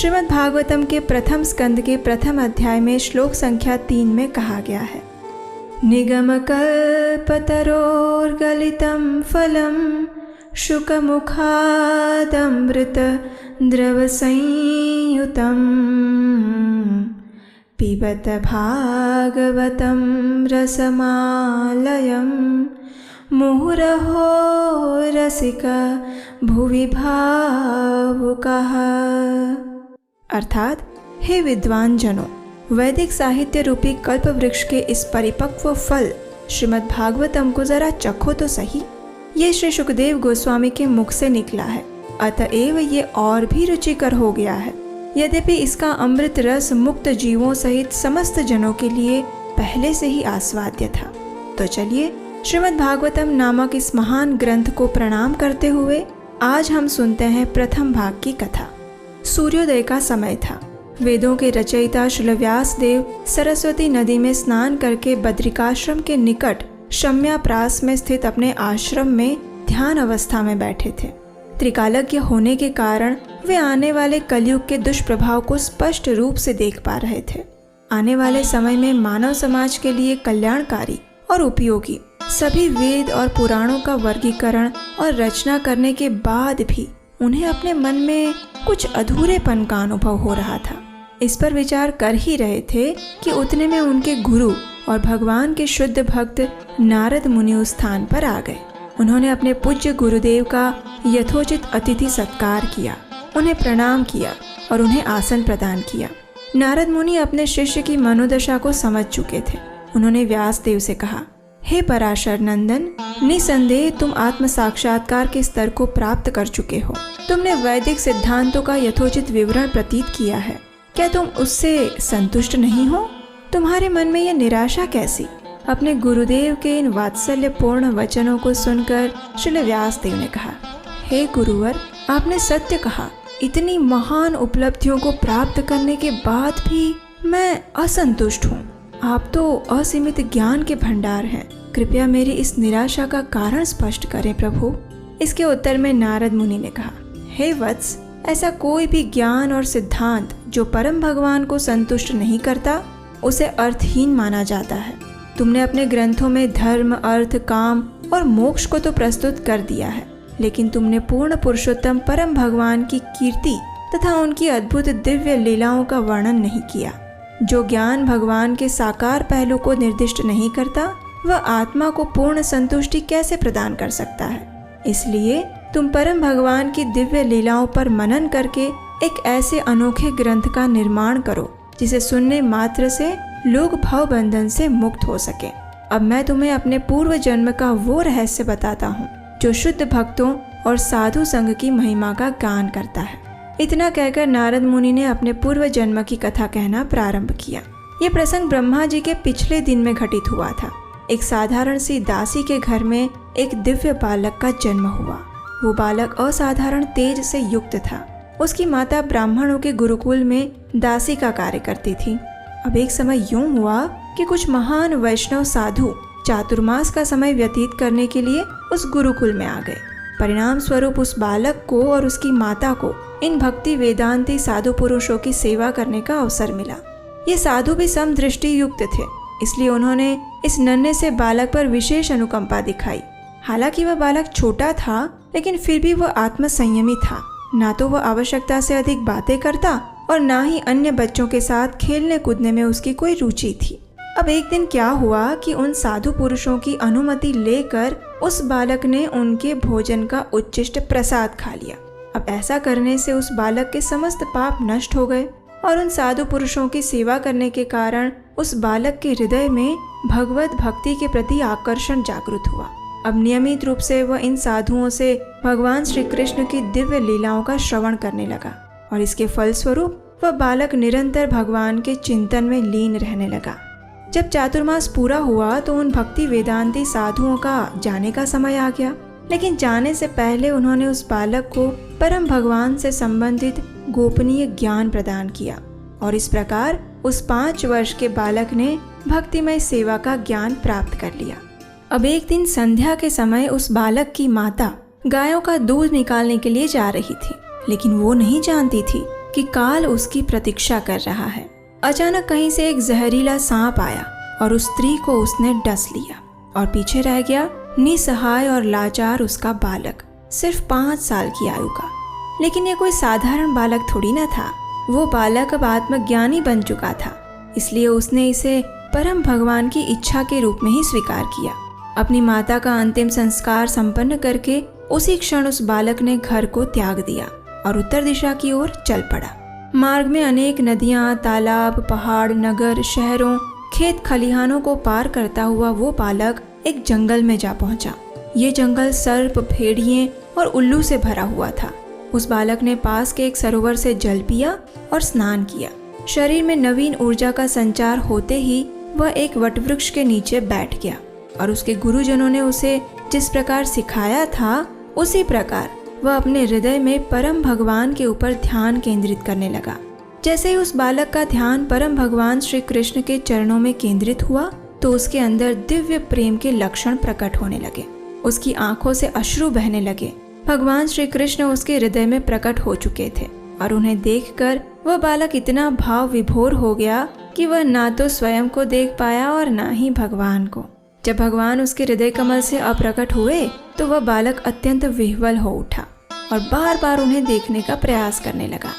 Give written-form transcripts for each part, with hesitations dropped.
श्रीमद् भागवतम के प्रथम स्कंद के प्रथम अध्याय में श्लोक संख्या 3 में कहा गया है, निगमकल्पतरोर्गलितं फलं शुकमुखादमृत द्रवसंयुतं पिबत भागवतं रसमालयं मुहुरहो रसिका भुवि भावुकः। अर्थात हे विद्वान जनों, वैदिक साहित्य रूपी कल्प वृक्ष के इस परिपक्व फल श्रीमद् भागवतम को जरा चखो तो सही। ये श्री सुखदेव गोस्वामी के मुख से निकला है, अतएव ये और भी रुचिकर हो गया है। यद्यपि इसका अमृत रस मुक्त जीवों सहित समस्त जनों के लिए पहले से ही आस्वाद्य था। तो चलिए श्रीमद् भागवतम नामक इस महान ग्रंथ को प्रणाम करते हुए आज हम सुनते हैं प्रथम भाग की कथा। सूर्योदय का समय था। वेदों के रचयिता श्री व्यास देव सरस्वती नदी में स्नान करके बद्रिकाश्रम के निकट शम्याप्रास में स्थित अपने आश्रम में ध्यान अवस्था में बैठे थे। त्रिकालज्ञ होने के कारण वे आने वाले कलयुग के दुष्प्रभाव को स्पष्ट रूप से देख पा रहे थे। आने वाले समय में मानव समाज के लिए कल्याणकारी और उपयोगी सभी वेद और पुराणों का वर्गीकरण और रचना करने के बाद भी उन्हें अपने मन में कुछ अधूरेपन का अनुभव हो रहा था। इस पर विचार कर ही रहे थे कि उतने में उनके गुरु और भगवान के शुद्ध भक्त नारद मुनि उस स्थान पर आ गए। उन्होंने अपने पूज्य गुरुदेव का यथोचित अतिथि सत्कार किया, उन्हें प्रणाम किया और उन्हें आसन प्रदान किया। नारद मुनि अपने शिष्य की मनोदशा को समझ चुके थे। उन्होंने व्यास देव से कहा, हे पराशर नंदन, निसंदेह तुम आत्म साक्षात्कार के स्तर को प्राप्त कर चुके हो। तुमने वैदिक सिद्धांतों का यथोचित विवरण प्रतीत किया है। क्या तुम उससे संतुष्ट नहीं हो? तुम्हारे मन में यह निराशा कैसी? अपने गुरुदेव के इन वात्सल्यपूर्ण वचनों को सुनकर श्री व्यास देव ने कहा, हे गुरुवर, आपने सत्य कहा। इतनी महान उपलब्धियों को प्राप्त करने के बाद भी मैं असंतुष्ट हूँ। आप तो असीमित ज्ञान के भंडार हैं। कृपया मेरी इस निराशा का कारण स्पष्ट करें प्रभु। इसके उत्तर में नारद मुनि ने कहा, हे वत्स, ऐसा कोई भी ज्ञान और सिद्धांत जो परम भगवान को संतुष्ट नहीं करता उसे अर्थहीन माना जाता है। तुमने अपने ग्रंथों में धर्म, अर्थ, काम और मोक्ष को तो प्रस्तुत कर दिया है, लेकिन तुमने पूर्ण पुरुषोत्तम परम भगवान की कीर्ति तथा उनकी अद्भुत दिव्य लीलाओं का वर्णन नहीं किया। जो ज्ञान भगवान के साकार पहलू को निर्दिष्ट नहीं करता वह आत्मा को पूर्ण संतुष्टि कैसे प्रदान कर सकता है? इसलिए तुम परम भगवान की दिव्य लीलाओं पर मनन करके एक ऐसे अनोखे ग्रंथ का निर्माण करो जिसे सुनने मात्र से लोग भव बंधन से मुक्त हो सके। अब मैं तुम्हें अपने पूर्व जन्म का वो रहस्य बताता हूँ जो शुद्ध भक्तों और साधु संघ की महिमा का गान करता है। इतना कहकर नारद मुनि ने अपने पूर्व जन्म की कथा कहना प्रारंभ किया। ये प्रसंग ब्रह्मा जी के पिछले दिन में घटित हुआ था। एक साधारण सी दासी के घर में एक दिव्य बालक का जन्म हुआ। वो बालक असाधारण तेज से युक्त था। उसकी माता ब्राह्मणों के गुरुकुल में दासी का कार्य करती थी। अब एक समय यूं हुआ कि कुछ महान वैष्णव साधु चातुर्मास का समय व्यतीत करने के लिए उस गुरुकुल में आ गए। परिणाम स्वरूप उस बालक को और उसकी माता को इन भक्ति वेदांती साधु पुरुषों की सेवा करने का अवसर मिला। ये साधु भी समदृष्टि युक्त थे, इसलिए उन्होंने इस नन्हे से बालक पर विशेष अनुकंपा दिखाई। हालांकि वह बालक छोटा था, लेकिन फिर भी वह आत्म संयमी था। ना तो वह आवश्यकता से अधिक बातें करता और ना ही अन्य बच्चों के साथ खेलने कूदने में उसकी कोई रुचि थी। अब एक दिन क्या हुआ कि उन साधु पुरुषों की अनुमति लेकर उस बालक ने उनके भोजन का उच्छिष्ट प्रसाद खा लिया। अब ऐसा करने से उस बालक के समस्त पाप नष्ट हो गए और उन साधु पुरुषों की सेवा करने के कारण उस बालक के हृदय में भगवत भक्ति के प्रति आकर्षण जागृत हुआ। अब नियमित रूप से वह इन साधुओं से भगवान श्री कृष्ण की दिव्य लीलाओं का श्रवण करने लगा और इसके फलस्वरूप वह बालक निरंतर भगवान के चिंतन में लीन रहने लगा। जब चातुर्मास पूरा हुआ तो उन भक्ति वेदांती साधुओं का जाने का समय आ गया, लेकिन जाने से पहले उन्होंने उस बालक को परम भगवान से संबंधित गोपनीय ज्ञान प्रदान किया और इस प्रकार उस 5 वर्ष के बालक ने भक्तिमय सेवा का ज्ञान प्राप्त कर लिया। अब एक दिन संध्या के समय उस बालक की माता गायों का दूध निकालने के लिए जा रही थी, लेकिन वो नहीं जानती थी कि काल उसकी प्रतीक्षा कर रहा है। अचानक कहीं से एक जहरीला सांप आया और उस स्त्री को उसने डस लिया और पीछे रह गया निसहाय और लाचार उसका बालक, सिर्फ 5 साल की आयु का। लेकिन ये कोई साधारण बालक थोड़ी न था। वो बालक अब आत्मज्ञानी बन चुका था, इसलिए उसने इसे परम भगवान की इच्छा के रूप में ही स्वीकार किया। अपनी माता का अंतिम संस्कार संपन्न करके उसी क्षण उस बालक ने घर को त्याग दिया और उत्तर दिशा की ओर चल पड़ा। मार्ग में अनेक नदियां, तालाब, पहाड़, नगर, शहरों, खेत खलिहानों को पार करता हुआ वो बालक एक जंगल में जा पहुंचा। ये जंगल सर्प, भेड़िए और उल्लू से भरा हुआ था। उस बालक ने पास के एक सरोवर से जल पिया और स्नान किया। शरीर में नवीन ऊर्जा का संचार होते ही वह एक वटवृक्ष के नीचे बैठ गया और उसके गुरुजनों ने उसे जिस प्रकार सिखाया था उसी प्रकार वह अपने हृदय में परम भगवान के ऊपर ध्यान केंद्रित करने लगा। जैसे ही उस बालक का ध्यान परम भगवान श्री कृष्ण के चरणों में केंद्रित हुआ तो उसके अंदर दिव्य प्रेम के लक्षण प्रकट होने लगे। उसकी आंखों से अश्रु बहने लगे। भगवान श्री कृष्ण उसके हृदय में प्रकट हो चुके थे और उन्हें देखकर वह बालक इतना भाव विभोर हो गया कि वह ना तो स्वयं को देख पाया और ना ही भगवान को। जब भगवान उसके हृदय कमल से अप्रकट हुए तो वह बालक अत्यंत विह्वल हो उठा और बार बार उन्हें देखने का प्रयास करने लगा।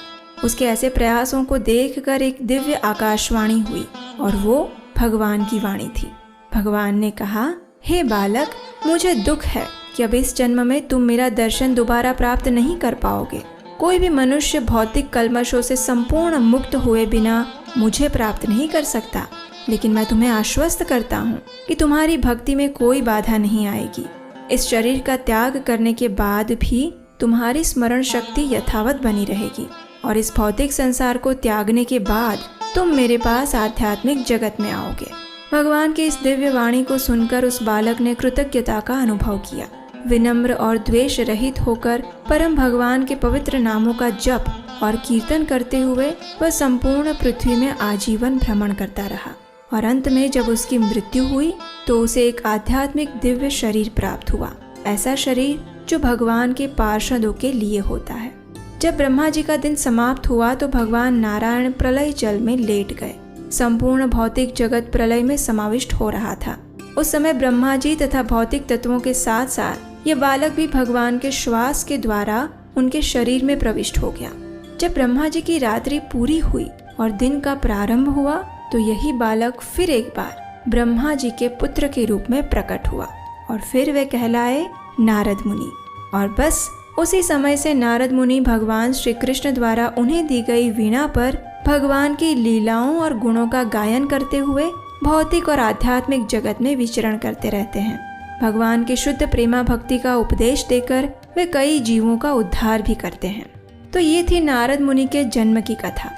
उसके ऐसे प्रयासों को देखकर एक दिव्य आकाशवाणी हुई और वो भगवान की वाणी थी। भगवान ने कहा, हे बालक, मुझे दुख है कि अब इस जन्म में तुम मेरा दर्शन दोबारा प्राप्त नहीं कर पाओगे। कोई भी मनुष्य भौतिक कल्मशों से संपूर्ण मुक्त हुए बिना मुझे प्राप्त नहीं कर सकता, लेकिन मैं तुम्हें आश्वस्त करता हूँ कि तुम्हारी भक्ति में कोई बाधा नहीं आएगी। इस शरीर का त्याग करने के बाद भी तुम्हारी स्मरण शक्ति यथावत बनी रहेगी और इस भौतिक संसार को त्यागने के बाद तुम मेरे पास आध्यात्मिक जगत में आओगे। भगवान की इस दिव्य वाणी को सुनकर उस बालक ने कृतज्ञता का अनुभव किया। विनम्र और द्वेष रहित होकर परम भगवान के पवित्र नामों का जप और कीर्तन करते हुए वह संपूर्ण पृथ्वी में आजीवन भ्रमण करता रहा और अंत में जब उसकी मृत्यु हुई तो उसे एक आध्यात्मिक दिव्य शरीर प्राप्त हुआ, ऐसा शरीर जो भगवान के पार्षदों के लिए होता है। जब ब्रह्मा जी का दिन समाप्त हुआ तो भगवान नारायण प्रलय जल में लेट गए। संपूर्ण भौतिक जगत प्रलय में समाविष्ट हो रहा था। उस समय ब्रह्मा जी तथा भौतिक तत्वों के साथ साथ ये बालक भी भगवान के श्वास के द्वारा उनके शरीर में प्रविष्ट हो गया। जब ब्रह्मा जी की रात्रि पूरी हुई और दिन का प्रारंभ हुआ तो यही बालक फिर एक बार ब्रह्मा जी के पुत्र के रूप में प्रकट हुआ और फिर वे कहलाए नारद मुनि। और बस उसी समय से नारद मुनि भगवान श्री कृष्ण द्वारा उन्हें दी गई वीणा पर भगवान की लीलाओं और गुणों का गायन करते हुए भौतिक और आध्यात्मिक जगत में विचरण करते रहते हैं। भगवान की शुद्ध प्रेमा भक्ति का उपदेश देकर वे कई जीवों का उद्धार भी करते हैं। तो ये थी नारद मुनि के जन्म की कथा।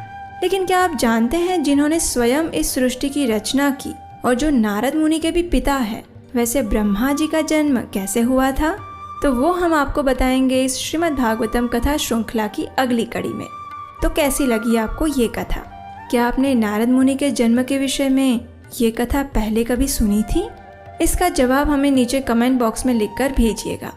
लेकिन क्या आप जानते हैं जिन्होंने स्वयं इस सृष्टि की रचना की और जो नारद मुनि के भी पिता है, वैसे ब्रह्मा जी का जन्म कैसे हुआ था? तो वो हम आपको बताएंगे इस श्रीमद् भागवतम कथा श्रृंखला की अगली कड़ी में। तो कैसी लगी आपको ये कथा? क्या आपने नारद मुनि के जन्म के विषय में ये कथा पहले कभी सुनी थी? इसका जवाब हमें नीचे कमेंट बॉक्स में लिखकर भेजिएगा।